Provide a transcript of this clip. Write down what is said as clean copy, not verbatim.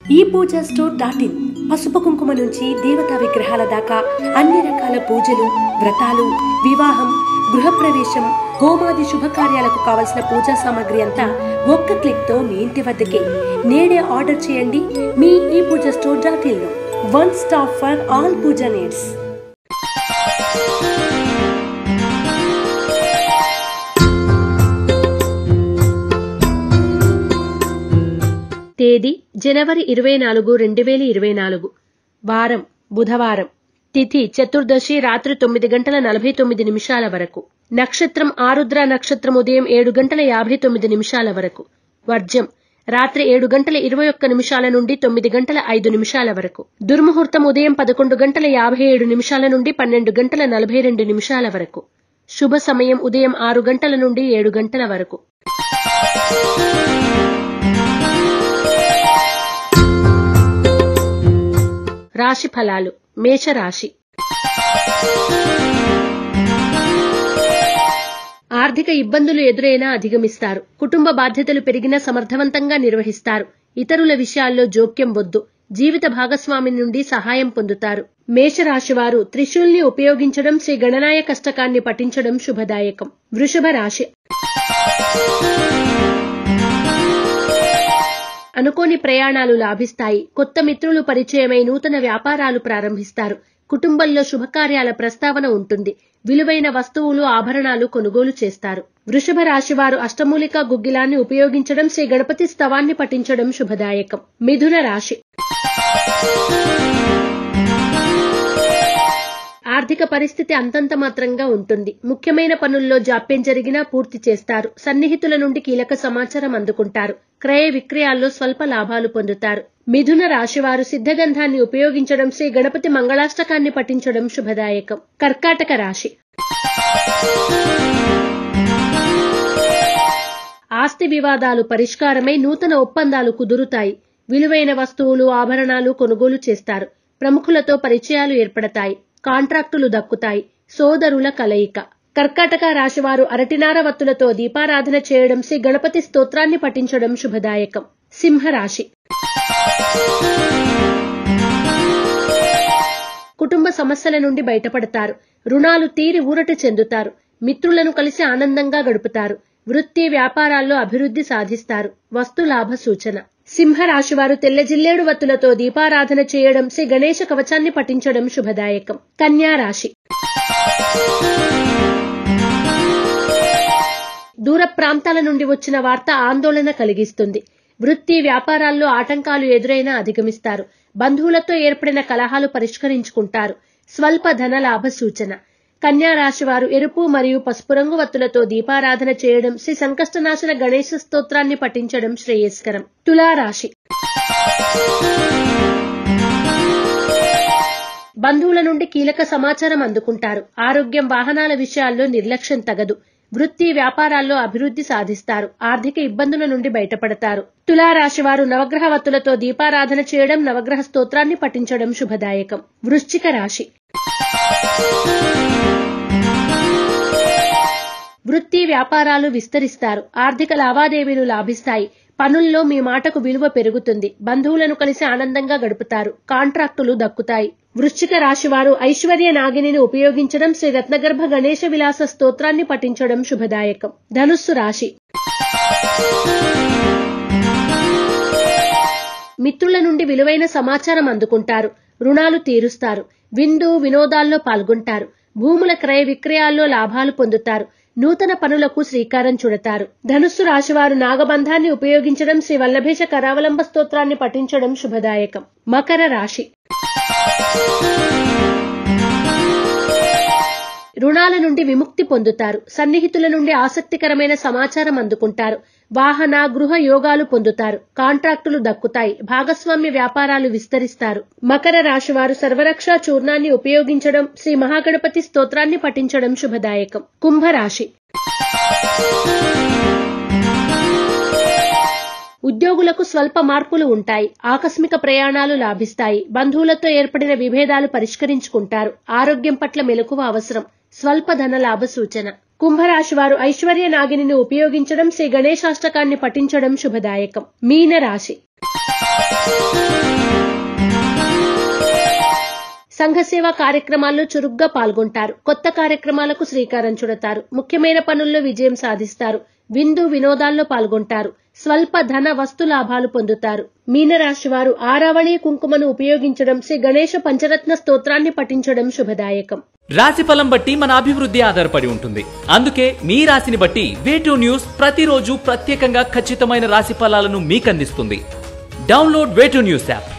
ePoojaStore.in పసుపు కుంకుమ నుంచి దేవతా విగ్రహాల దాకా అన్ని రకాల పూజలు, వ్రతాలు, వివాహం, గృహప్రవేశం, హోమాది శుభకార్యాలకు కావలసిన పూజా సామాగ్రి అంతా ఒక్క క్లిక్ తో మీ ఇంటి వద్దకే. నేడే ఆర్డర్ చేయండి మీ ePoojaStore.in లో. One stop for all puja needs. తేదీ జనవరి 24, 2024. వారం బుధవారం. తిథి చతుర్దశి రాత్రి 9:49 వరకు. నక్షత్రం ఆరుద్ర నక్షత్రం ఉదయం 7:59 వరకు. వర్జ్యం రాత్రి 7:21 నుండి 9:05 వరకు. దుర్ముహూర్తం ఉదయం 11:57 నుండి 12:42 వరకు. శుభ సమయం ఉదయం 6 గంటల నుండి 7 గంటల వరకు. రాశి ఫలాలు. మేషరాశి. ఆర్థిక ఇబ్బందులు ఎదురైనా అధిగమిస్తారు. కుటుంబ బాధ్యతలు పెరిగినా సమర్థవంతంగా నిర్వహిస్తారు. ఇతరుల విషయాల్లో జోక్యం వద్దు. జీవిత భాగస్వామి నుండి సహాయం పొందుతారు. మేషరాశివారు త్రిశూల్ని ఉపయోగించడం, శ్రీ గణనాయక అష్టకాన్ని పఠించడం శుభదాయకం. వృషభ రాశి. అనుకోని ప్రయాణాలు లాభిస్తాయి. కొత్త మిత్రులు పరిచయమై నూతన వ్యాపారాలు ప్రారంభిస్తారు. కుటుంబంలో శుభకార్యాల ప్రస్తావన ఉంటుంది. విలువైన వస్తువులు, ఆభరణాలు కొనుగోలు చేస్తారు. వృషభ రాశివారు అష్టమూలికా గుగ్గిలాన్ని ఉపయోగించడం, శ్రీ గణపతి స్తవాన్ని పఠించడం శుభదాయకం. మిథున రాశి. ఆర్థిక పరిస్థితి అంతంత మాత్రంగా ఉంటుంది. ముఖ్యమైన పనుల్లో జాప్యం జరిగినా పూర్తి చేస్తారు. సన్నిహితుల నుండి కీలక సమాచారం అందుకుంటారు. క్రయ విక్రయాల్లో స్వల్ప లాభాలు పొందుతారు. మిథున రాశివారు సిద్ధగంధాన్ని ఉపయోగించడం, శ్రీ గణపతి మంగళాష్టకాన్ని పఠించడం శుభదాయకం. కర్కాటక రాశి. ఆస్తి వివాదాలు పరిష్కారమై నూతన ఒప్పందాలు కుదురుతాయి. విలువైన వస్తువులు, ఆభరణాలు కొనుగోలు చేస్తారు. ప్రముఖులతో పరిచయాలు ఏర్పడతాయి. కాంట్రాక్టులు దక్కుతాయి. సోదరుల కలయిక. కర్కాటక రాశివారు అరటినార వత్తులతో దీపారాధన చేయడం, శ్రీ గణపతి స్తోత్రాన్ని పఠించడం శుభదాయకం. సింహరాశి. కుటుంబ సమస్యల నుండి బయటపడతారు. రుణాలు తీరి ఊరట చెందుతారు. మిత్రులను కలిసి ఆనందంగా గడుపుతారు. వృత్తి వ్యాపారాల్లో అభివృద్ధి సాధిస్తారు. వస్తు లాభ సూచన. సింహరాశివారు తెల్ల జిల్లేడు వత్తులతో దీపారాధన చేయడం, శ్రీ గణేశ కవచాన్ని పఠించడం శుభదాయకం. కన్యా రాశి. దూర ప్రాంతాల నుండి వచ్చిన వార్త ఆందోళన కలిగిస్తుంది. వృత్తి వ్యాపారాల్లో ఆటంకాలు ఎదురైనా అధిగమిస్తారు. బంధువులతో ఏర్పడిన కలహాలు పరిష్కరించుకుంటారు. స్వల్ప ధన లాభ సూచన. కన్యా రాశివారు ఎరుపు మరియు పసుపు రంగు వత్తులతో దీపారాధన చేయడం, శ్రీ సంకష్టనాశన గణేశ స్తోత్రాన్ని పఠించడం శ్రేయస్కరం. తులారాశి. బంధువుల నుండి కీలక సమాచారం అందుకుంటారు. ఆరోగ్యం, వాహనాల విషయాల్లో నిర్లక్ష్యం తగదు. వృత్తి వ్యాపారాల్లో అభివృద్ధి సాధిస్తారు. ఆర్థిక ఇబ్బందుల నుండి బయటపడతారు. తులారాశివారు నవగ్రహ వత్తులతో దీపారాధన చేయడం, నవగ్రహ స్తోత్రాన్ని పఠించడం శుభదాయకం. వృశ్చిక రాశి. వృత్తి వ్యాపారాలు విస్తరిస్తారు. ఆర్థిక లావాదేవీలు లాభిస్తాయి. పనుల్లో మీ మాటకు విలువ పెరుగుతుంది. బంధువులను కలిసి ఆనందంగా గడుపుతారు. కాంట్రాక్టులు దక్కుతాయి. వృశ్చిక రాశివారు ఐశ్వర్య నాగిని ఉపయోగించడం, శ్రీ రత్నగర్భ గణేశ విలాస స్తోత్రాన్ని పఠించడం శుభదాయకం. ధనుస్సు రాశి. మిత్రుల నుండి విలువైన సమాచారం అందుకుంటారు. రుణాలు తీరుస్తారు. విందు వినోదాల్లో పాల్గొంటారు. భూముల క్రయ విక్రయాల్లో లాభాలు పొందుతారు. నూతన పనులకు శ్రీకారం చుడతారు. ధనుస్సు రాశివారు నాగబంధాన్ని ఉపయోగించడం, శ్రీ వల్లభేష కరావలంబ స్తోత్రాన్ని పఠించడం శుభదాయకం. మకర రాశి. రుణాల నుండి విముక్తి పొందుతారు. సన్నిహితుల నుండి ఆసక్తికరమైన సమాచారం అందుకుంటారు. వాహన గృహ యోగాలు పొందుతారు. కాంట్రాక్టులు దక్కుతాయి. భాగస్వామ్య వ్యాపారాలు విస్తరిస్తారు. మకర రాశివారు సర్వరక్షా చూర్ణాన్ని ఉపయోగించడం, శ్రీ మహాగణపతి స్తోత్రాన్ని పఠించడం శుభదాయకం. కుంభరాశి. ఉద్యోగులకు స్వల్ప మార్పులు ఉంటాయి. ఆకస్మిక ప్రయాణాలు లాభిస్తాయి. బంధువులతో ఏర్పడిన విభేదాలు పరిష్కరించుకుంటారు. ఆరోగ్యం పట్ల మెలకువ అవసరం. స్వల్ప ధన లాభ సూచన. కుంభరాశివారు ఐశ్వర్య నాగిని ఉపయోగించడం, శ్రీ గణేశాష్టకాన్ని పఠించడం శుభదాయకం. మీన రాశి. సంఘ సేవా కార్యక్రమాల్లో చురుగ్గా పాల్గొంటారు. కొత్త కార్యక్రమాలకు శ్రీకారం చుడతారు. ముఖ్యమైన పనుల్లో విజయం సాధిస్తారు. విందు వినోదాల్లో పాల్గొంటారు. స్వల్ప ధన వస్తు లాభాలు పొందుతారు. మీనరాశి వారు ఆరావళి కుంకుమను ఉపయోగించడం, శ్రీ గణేశ పంచరత్న స్తోత్రాన్ని పఠించడం శుభదాయకం. రాశి ఫలం బట్టి మన అభివృద్ధి ఆధారపడి ఉంటుంది. అందుకే మీ రాశిని బట్టి వే2 న్యూస్ ప్రతిరోజు ప్రత్యేకంగా ఖచ్చితమైన రాశి ఫలాలను మీకందిస్తుంది. Download Way2 News app.